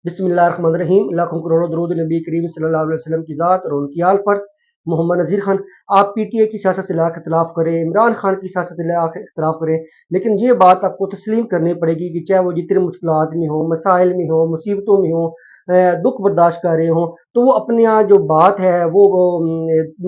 बिस्मिल्लाहिर्रहमानिर्रहीम। लाखों करोड़ों दरूद नबी करीम सल्लल्लाहु अलैहि वसल्लम की ज़ात और उनकी आल पर। मोहम्मद नज़ीर खान, आप पीटीए की सियासत से लाख इख्तलाफ करें, इमरान खान की सियासत से लाख इख्तलाफ करें, लेकिन ये बात आपको तस्लीम करनी पड़ेगी कि चाहे वो जितने मुश्किलात में हो, मसाइल में हो, मुसीबतों में हो, दुख बर्दाश्त कर रहे हों, तो वो अपने यहाँ जो बात है वो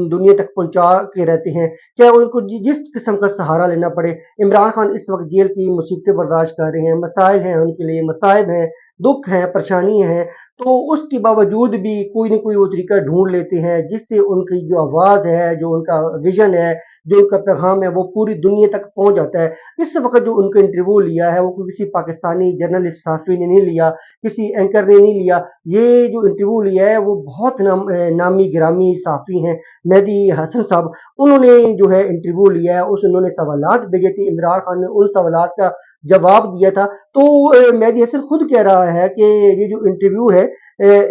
दुनिया तक पहुँचा के रहते हैं, चाहे उनको जिस किस्म का सहारा लेना पड़े। इमरान खान इस वक्त जेल की मुसीबतें बर्दाश्त कर रहे हैं, मसाइल हैं उनके लिए, मसाइब हैं, दुख हैं, परेशानी है, तो उसके बावजूद भी कोई न कोई वो तरीका ढूंढ लेते हैं जिससे उनकी जो आवाज़ है, जो उनका विजन है, जो उनका पैगाम है, वो पूरी दुनिया तक पहुंच जाता है। इस वक्त जो उनका इंटरव्यू लिया है वो किसी पाकिस्तानी जर्नलिस्ट साफ़ी ने नहीं लिया, किसी एंकर ने नहीं लिया। ये जो इंटरव्यू लिया है वो बहुत नामी गिरामी साफ़ी हैं, मेहदी हसन साहब, उन्होंने जो है इंटरव्यू लिया है। उन्होंने सवालात भेजे थे, इमरान खान ने उन सवालात का जवाब दिया था। तो मेहदी हसन खुद कह रहा है कि ये जो इंटरव्यू है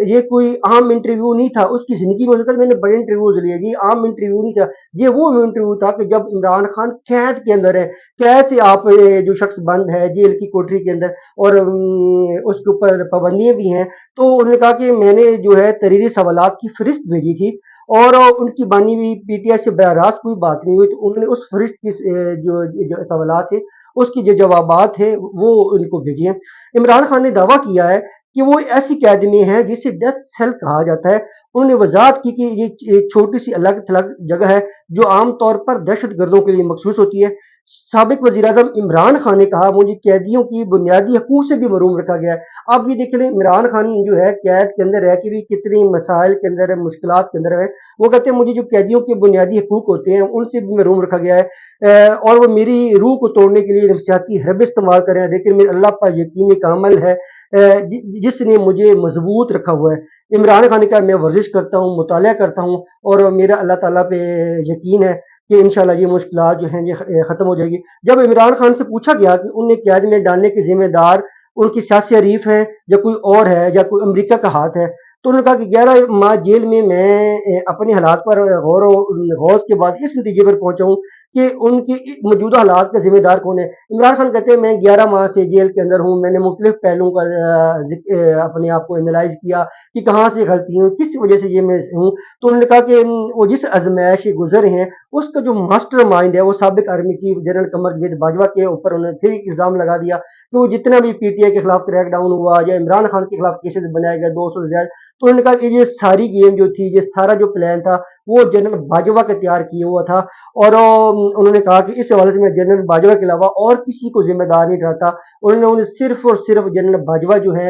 ये कोई आम इंटरव्यू नहीं था। उसकी ज़िंदगी में मैंने बड़े इंटरव्यूज लिए, ये आम इंटरव्यू नहीं था। ये वो इंटरव्यू था कि जब इमरान खान कैद के अंदर है, कैद से आप जो शख्स बंद है जेल की कोठरी के अंदर और उसके ऊपर पाबंदियां भी हैं, तो उन्होंने कहा कि मैंने जो है तहरीरी सवालात की फहरिस्त भेजी थी और उनकी बानी हुई पीटीआई से बराह रास्त कोई बात नहीं हुई, तो उन्होंने उस फहरिस्त की जो सवालात थे उसकी जो जवाबात थे वो उनको भेजे हैं। इमरान खान ने दावा किया है कि वो ऐसी कैद में है जिसे डेथ सेल कहा जाता है। उन्होंने वजाहत की कि ये एक छोटी सी अलग थलग जगह है जो आम तौर पर दहशत गर्दों के लिए मखसूस होती है। साबिक वजीर आजम इमरान खान ने कहा मुझे कैदियों की बुनियादी हकूक से भी महरूम रखा गया है। आप ये देख लें, इमरान खान जो है कैद के अंदर रह के भी कितनी मसाइल के अंदर है, मुश्किलात के अंदर है। वो कहते हैं मुझे जो कैदियों के बुनियादी हकूक होते हैं उनसे भी महरूम रखा गया है, और वो मेरी रूह को तोड़ने के लिए नफसियाती हरब इस्तेमाल करें, लेकिन मेरे अल्लाह पर यकीन कामल है जिसने मुझे मजबूत रखा हुआ है। इमरान खान ने कहा मैं वर्जिश करता हूँ, मुताला करता हूँ और मेरा अल्लाह ताला पे यकीन है कि इंशाल्लाह ये मुश्किलात जो हैं ये ख़त्म हो जाएगी। जब इमरान खान से पूछा गया कि उन्हें कैद में डालने के जिम्मेदार उनकी सियासी हरीफ है या कोई और है या कोई अमरीका का हाथ है, तो उन्होंने कहा कि 11 माह जेल में मैं अपने हालात पर गौर के बाद इस नतीजे पर पहुंचा हूँ कि उनकी मौजूदा हालात का जिम्मेदार कौन है। इमरान खान कहते हैं मैं 11 माह से जेल के अंदर हूँ, मैंने मुख्तलिफ पहलुओं का अपने आप को एनालाइज किया कि कहाँ से गलती हुई, किस वजह से ये मैं हूँ। तो उन्होंने कहा कि वो जिस आजमाइश से गुजरे हैं उसका जो मास्टर माइंड है वो साबिक army chief general Qamar Javed Bajwa के ऊपर उन्होंने फिर इल्ज़ाम लगा दिया कि वो जितना भी पीटीआई के खिलाफ क्रैकडाउन हुआ या इमरान खान के खिलाफ केसेस बनाए गए 200 से ज्यादा, तो उन्होंने कहा कि ये सारी गेम जो थी, ये सारा जो प्लान था वो जनरल बाजवा का तैयार किया हुआ था। और उन्होंने कहा कि इस हवाले से मैं जनरल बाजवा के अलावा और किसी को जिम्मेदार नहीं ठहराता। उन्होंने सिर्फ और सिर्फ जनरल बाजवा जो है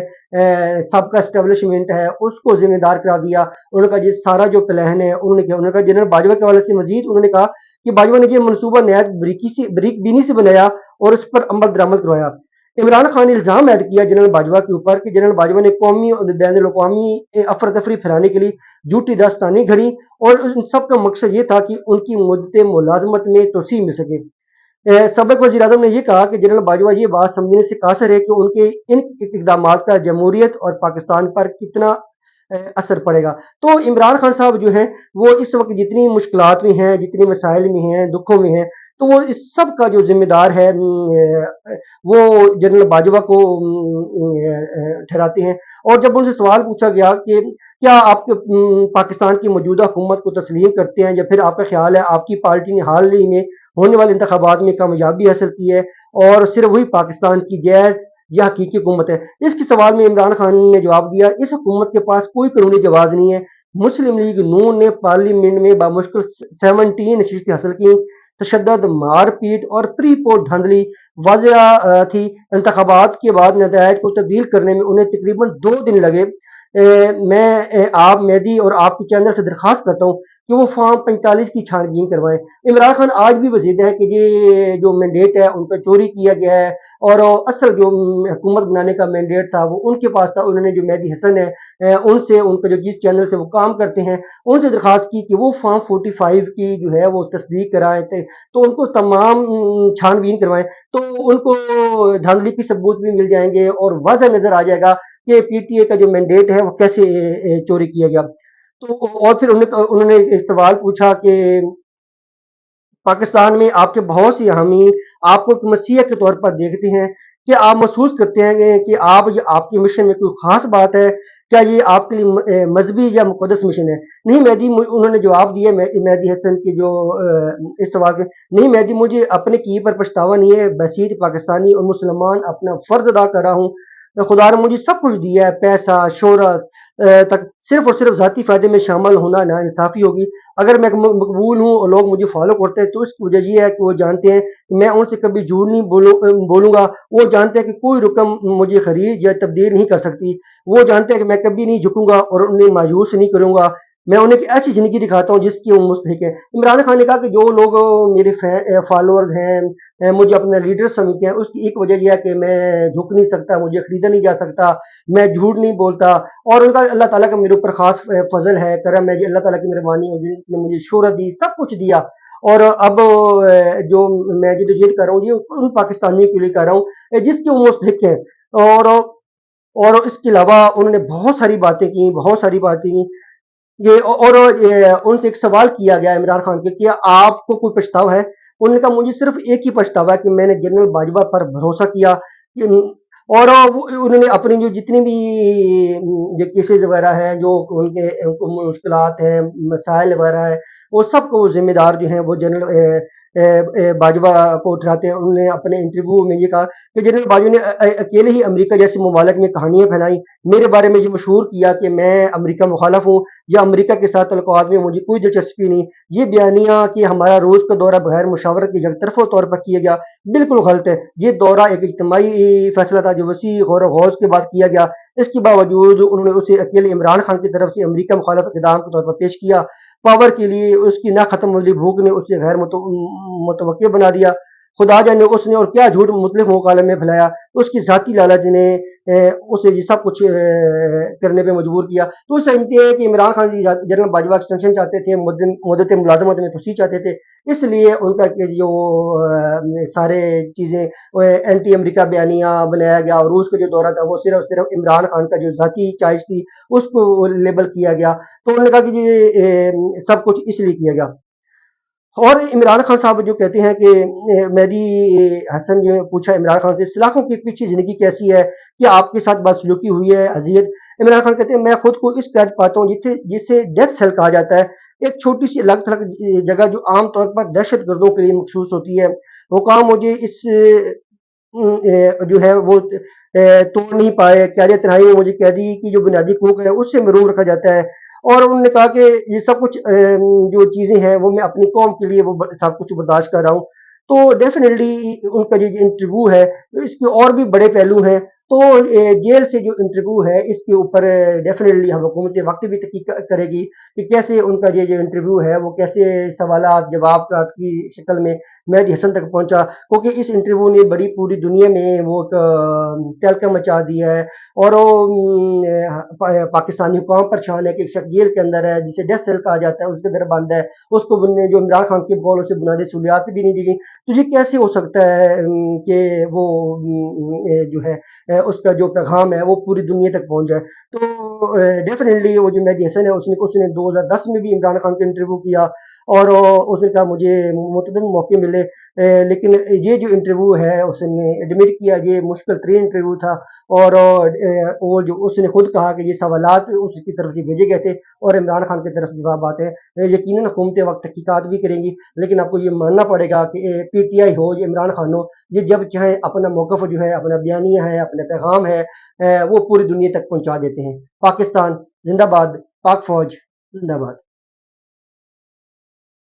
सबका एस्टेब्लिशमेंट है उसको जिम्मेदार करार दिया। उन्होंने कहा ये सारा जो प्लान है उन्होंने कहा जनरल बाजवा के हवाले से मजीद उन्होंने कहा कि बाजवा ने ये मनसूबा नहायत बरीक बीनी से बनाया और उस पर अमल दरामद करवाया। इमरान खान ने इल्जाम ऐड किया जनरल बाजवा के ऊपर कि जनरल बाजवा ने कौमी और बैन अवी अफरा तफरी फैलाने के लिए झूठी दास्तानी घड़ी और इन सब का मकसद ये था कि उनकी मुद्दत मुलाजमत में तोसी मिल सके। सबक वजीर आजम ने यह कहा कि जनरल बाजवा ये बात समझने से कासर है कि उनके इन इकदाम का जमहूरियत और पाकिस्तान पर कितना असर पड़ेगा। तो इमरान खान साहब जो हैं वो इस वक्त जितनी मुश्किलात में हैं, जितनी मसाइल में हैं, दुखों में हैं, तो वो इस सब का जो जिम्मेदार है वो जनरल बाजवा को ठहराते हैं। और जब उनसे सवाल पूछा गया कि क्या आप पाकिस्तान की मौजूदा हुकूमत को तस्लीम करते हैं या फिर आपका ख्याल है आपकी पार्टी ने हाल ही में होने वाले इंतखाबात में कामयाबी हासिल की है और सिर्फ वही पाकिस्तान की गैस या हकीकी हुकूमत है। इसके सवाल में इमरान खान ने जवाब दिया इस हुकूमत के पास कोई कानूनी जवाब नहीं है। मुस्लिम लीग नून ने पार्लियामेंट में बामुश्किल 17 नशिस्तें हासिल की, तशद्दद, मारपीट और प्री पोल धांधली वाज़ह थी। इंतखाबात के बाद नतायज को तब्दील करने में उन्हें तकरीबन 2 दिन लगे। मैं आप मेहदी और आपके चैनल से दरख्वास्त करता हूँ कि वो फॉर्म 45 की छानबीन करवाएं। इमरान खान आज भी वजीद है कि ये जो मैंडेट है उनका चोरी किया गया है और असल जो हुकूमत बनाने का मैंडेट था वो उनके पास था। उन्होंने जो मेहदी हसन है उनसे, उनका जो जिस चैनल से वो काम करते हैं उनसे दरख्वास्त की कि वो फॉर्म 45 की जो है वो तस्दीक कराएं, तो उनको तमाम छानबीन करवाएं, तो उनको धांधली की सबूत भी मिल जाएंगे और वाज़ह नजर आ जाएगा कि पीटीए का जो मैंडेट है वो कैसे चोरी किया गया। तो और फिर उन्होंने एक सवाल पूछा कि पाकिस्तान में आपके बहुत सी हामी आपको एक मसीह के तौर पर देखते हैं। क्या आप महसूस करते हैं कि आपके मिशन में कोई ख़ास बात है? क्या ये आपके लिए मज़हबी या मुक़द्दस मिशन है? नहीं मेहदी उन्होंने जवाब दिया मेहदी हसन के जो इस सवाल के, नहीं मेहदी मुझे अपने किए पर पछतावा नहीं है। बसीत पाकिस्तानी और मुसलमान अपना फ़र्ज़ अदा कर रहा हूँ। खुदा ने मुझे सब कुछ दिया है, पैसा, शोहरत तक, सिर्फ़ और सिर्फ़ ज़ाती फ़ायदे में शामिल होना नाइंसाफ़ी होगी। अगर मैं मकबूल हूँ और लोग मुझे फ़ॉलो करते हैं तो इसकी वजह ये है कि वो जानते हैं कि मैं उनसे कभी झूठ नहीं बोलूँगा। वो जानते हैं कि कोई रकम मुझे खरीद या तब्दील नहीं कर सकती। वो जानते हैं कि मैं कभी नहीं झुकूँगा और उन्हें मायूस नहीं करूँगा। मैं उन्हें एक ऐसी ज़िंदगी दिखाता हूँ जिसकी वो मुस्तहिक है। इमरान खान ने कहा कि जो लोग मेरे फॉलोअर्स हैं, मुझे अपना लीडर समझते हैं, उसकी एक वजह यह है कि मैं झुक नहीं सकता, मुझे खरीदा नहीं जा सकता, मैं झूठ नहीं बोलता और उनका अल्लाह ताला का मेरे ऊपर ख़ास फ़ज़ल है, करम है, ये अल्लाह ताला की मेहरबानी है जिसने मुझे शोहरत दी, सब कुछ दिया। और अब जो मैं जद्दोजहद कर रहा हूँ, ये उन पाकिस्तानियों के लिए कर रहा हूँ जिसके वो मुस्तहिक हैं। और और इसके अलावा उन्होंने बहुत सारी बातें की, बहुत सारी बातें की। ये और ये उनसे एक सवाल किया गया इमरान खान के कि आपको कोई पछतावा है? उन्होंने कहा मुझे सिर्फ़ एक ही पछतावा है कि मैंने जनरल बाजवा पर भरोसा किया कि और वो उन्होंने अपनी जो जितनी भी जो केसेज़ वग़ैरह हैं, जो उनको मुश्किलात हैं, मसाइल वग़ैरह हैं, वो सबको ज़िम्मेदार जो हैं वो जनरल बाजवा को ठहराते हैं। उन्होंने अपने इंटरव्यू में ये कहा कि जनरल बाजवा ने अकेले ही अमेरिका जैसे ममालिक में कहानियाँ फैलाई। मेरे बारे में ये मशहूर किया कि मैं अमेरिका मुखालफ हूँ या अमेरिका के साथ तल्लुकात में मुझे कोई दिलचस्पी नहीं। ये बयानिया कि हमारा रूस का दौरा बगैर मुशावरत के यकतरफ़ा तौर पर किया गया, बिल्कुल गलत है। ये दौरा एक इज्तिमाई फैसला था जो वसी गौर व गौज़ के बाद किया गया। इसके बावजूद उन्होंने उसे अकेले इमरान खान की तरफ से अमेरिका मुखालफ इक़दाम के तौर पर पेश किया। पावर के लिए उसकी ना ख़त्म होने वाली भूख ने उसे गैर मुतवक्किल बना दिया। खुदा जाने उसने और क्या झूठ मुख्तलिफ मकालों में फैलाया। उसकी ज़ाती लालच ने उसे ये सब कुछ करने पे मजबूर किया। तो उस समझते हैं कि इमरान खान जी जनरल बाजवा एक्सटेंशन चाहते थे, मुद्दत मुलाज़मत में तोसी चाहते थे। इसलिए उनका के जो सारे चीज़ें एंटी अमेरिका बयानिया बनाया गया और रूस का जो दौरा था वो सिर्फ़ इमरान खान का जो ज़ाती चॉइस थी उसको लेबल किया गया। तो उन्होंने कहा कि ये सब कुछ इसलिए किया गया। और इमरान खान साहब जो कहते हैं कि मेहदी हसन जो है पूछा इमरान खान से सलाखों के पीछे ज़िंदगी कैसी है? क्या आपके साथ बदसलूकी हुई है, अज़ियत? इमरान खान कहते हैं मैं खुद को इस कैद पाता हूँ जिसे डेथ सेल कहा जाता है। एक छोटी-सी अलग-थलग जगह जो आम तौर पर दहशतगर्दों के लिए मखसूस होती है। हुकाम मुझे इस जो है वो तोड़ नहीं पाए। क़यादत तन्हाई में मुझे कैदी की जो बुनियादी हकूक़ है उससे महरूम रखा जाता है। और उन्होंने कहा कि ये सब कुछ जो चीज़ें हैं वो मैं अपनी कौम के लिए वो सब कुछ बर्दाश्त कर रहा हूँ। तो डेफ़िनेटली उनका ये जो इंटरव्यू है इसके और भी बड़े पहलू हैं। तो जेल से जो इंटरव्यू है इसके ऊपर डेफ़िनेटली हम हुकूमत वक़्त भी तहक़ीक़ करेगी कि कैसे उनका ये जो इंटरव्यू है वो कैसे सवालात जवाबात की शक्ल में मेहदी हसन तक पहुँचा। क्योंकि इस इंटरव्यू ने बड़ी पूरी दुनिया में वो एक तहलका मचा दिया है। और वो पाकिस्तानी हुकाम पर छान है कि एक शख्स जेल के अंदर है जिसे डेथ सेल कहा जाता है, उसके अंदर बंद है। उसको जो इमरान खान के बकौल उसे बुनियादी सहूलियात भी नहीं दी गई। तो ये कैसे हो सकता है कि वो जो है उसका जो पैगाम है वो पूरी दुनिया तक पहुँच जाए। तो डेफ़िनेटली वो जो मेहदी हसन है उसने 2010 में भी इमरान खान का इंटरव्यू किया और उसने कहा मुझे मुतअद्दिद मौके मिले, लेकिन ये जो इंटरव्यू है उसने एडमिट किया ये मुश्किल तरीन इंटरव्यू था। और वो जो उसने खुद कहा कि ये सवालात उसकी तरफ से भेजे गए थे और इमरान खान की तरफ से जवाब आते हैं। यकीनन हुकूमतें वक्त तहकीकात भी करेंगी, लेकिन आपको ये मानना पड़ेगा कि पीटीआई हो या इमरान खान हो, ये जब चाहे अपना मौक़िफ़ जो है, अपना बयानिया है, अपना पैगाम है वो पूरी दुनिया तक पहुँचा देते हैं। पाकिस्तान ज़िंदाबाद, पाक फ़ौज ज़िंदाबाद।